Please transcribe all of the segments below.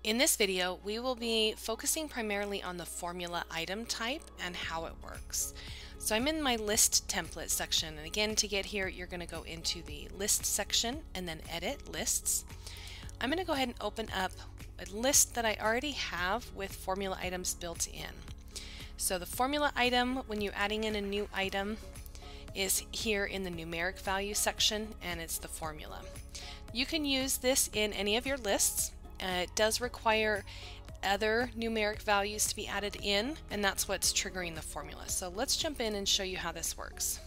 In this video, we will be focusing primarily on the formula item type and how it works. So I'm in my list template section, and again, to get here, you're going to go into the list section and then edit lists. I'm going to go ahead and open up a list that I already have with formula items built in. So the formula item, when you're adding in a new item, is here in the numeric value section, and it's the formula. You can use this in any of your lists. It does require other numeric values to be added in, and that's what's triggering the formula. So let's jump in and show you how this works.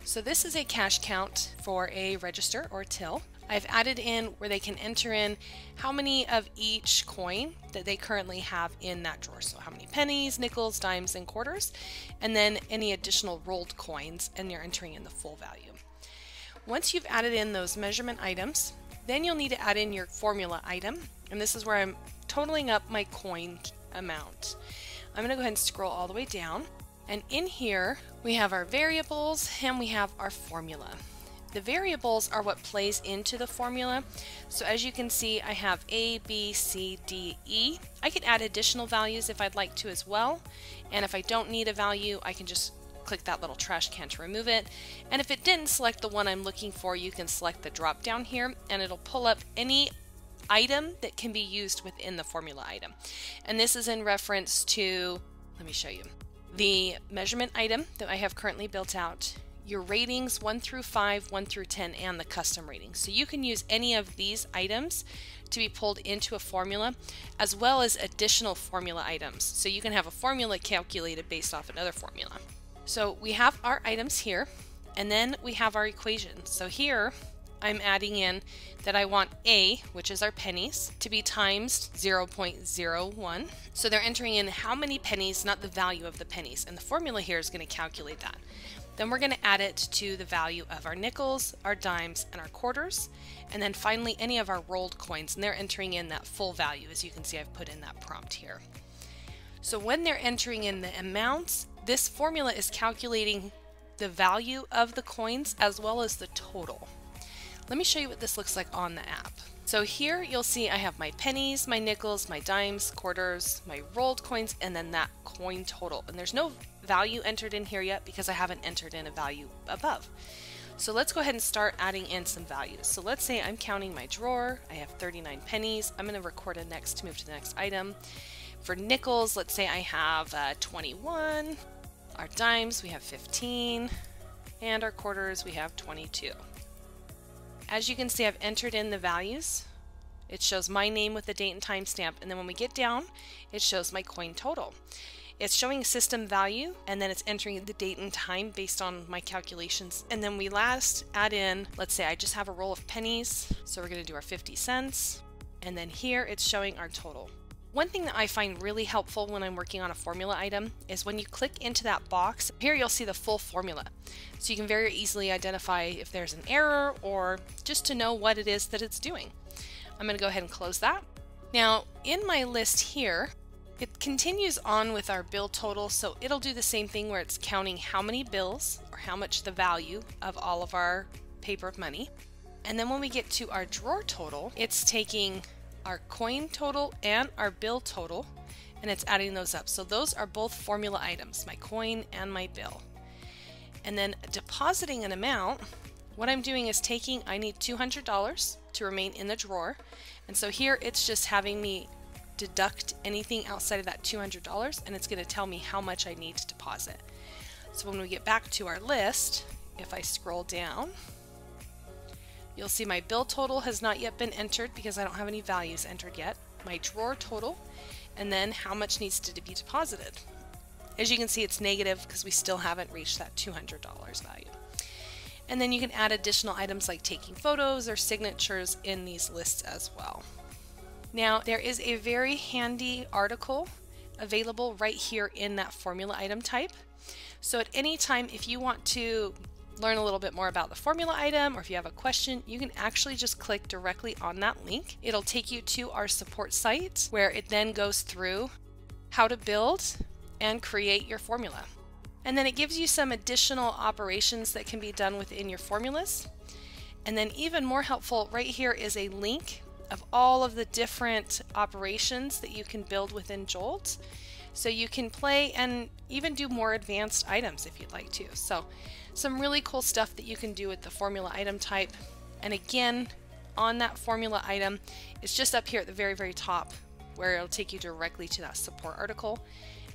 So this is a cash count for a register or till. I've added in where they can enter in how many of each coin that they currently have in that drawer. So how many pennies, nickels, dimes, and quarters, and then any additional rolled coins, and you're entering in the full value. Once you've added in those measurement items, then you'll need to add in your formula item, and this is where I'm totaling up my coin amount. I'm going to go ahead and scroll all the way down, and in here we have our variables and we have our formula. The variables are what plays into the formula. So as you can see, I have A, B, C, D, E. I can add additional values if I'd like to as well, and if I don't need a value, I can just click that little trash can to remove it. And if it didn't select the one I'm looking for, you can select the drop down here and it'll pull up any item that can be used within the formula item. And this is in reference to, let me show you, the measurement item that I have currently built out, your ratings 1 through 5, 1 through 10, and the custom ratings. So you can use any of these items to be pulled into a formula, as well as additional formula items. So you can have a formula calculated based off another formula. So we have our items here, and then we have our equation. So here I'm adding in that I want A, which is our pennies, to be times 0.01. So they're entering in how many pennies, not the value of the pennies, and the formula here is going to calculate that. Then we're going to add it to the value of our nickels, our dimes, and our quarters, and then finally any of our rolled coins, and they're entering in that full value. As you can see, I've put in that prompt here. So when they're entering in the amounts, this formula is calculating the value of the coins as well as the total. Let me show you what this looks like on the app. So here you'll see I have my pennies, my nickels, my dimes, quarters, my rolled coins, and then that coin total. And there's no value entered in here yet because I haven't entered in a value above. So let's go ahead and start adding in some values. So let's say I'm counting my drawer. I have 39 pennies. I'm going to record a next to move to the next item. For nickels, let's say I have 21. Our dimes, we have 15. And our quarters, we have 22. As you can see, I've entered in the values. It shows my name with the date and time stamp, and then when we get down, it shows my coin total. It's showing system value, and then it's entering the date and time based on my calculations. And then we last add in, let's say I just have a roll of pennies, so we're going to do our 50 cents. And then here it's showing our total. One thing that I find really helpful when I'm working on a formula item is when you click into that box, here you'll see the full formula. So you can very easily identify if there's an error or just to know what it is that it's doing. I'm going to go ahead and close that. Now in my list here, it continues on with our bill total, so it'll do the same thing where it's counting how many bills or how much the value of all of our paper of money. And then when we get to our drawer total, it's taking our coin total and our bill total, and it's adding those up. So those are both formula items, my coin and my bill. And then depositing an amount, what I'm doing is taking, I need $200 to remain in the drawer, and so here it's just having me deduct anything outside of that $200, and it's going to tell me how much I need to deposit. So when we get back to our list, if I scroll down, you'll see my bill total has not yet been entered because I don't have any values entered yet, my drawer total, and then how much needs to be deposited. As you can see, it's negative because we still haven't reached that $200 value. And then you can add additional items like taking photos or signatures in these lists as well. Now, there is a very handy article available right here in that formula item type. So at any time, if you want to learn a little bit more about the formula item, or if you have a question, you can actually just click directly on that link. It'll take you to our support site where it then goes through how to build and create your formula. And then it gives you some additional operations that can be done within your formulas. And then even more helpful, right here is a link of all of the different operations that you can build within Jolt. So you can play and even do more advanced items if you'd like to. So some really cool stuff that you can do with the formula item type. And again, on that formula item, it's just up here at the very, very top where it'll take you directly to that support article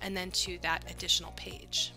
and then to that additional page.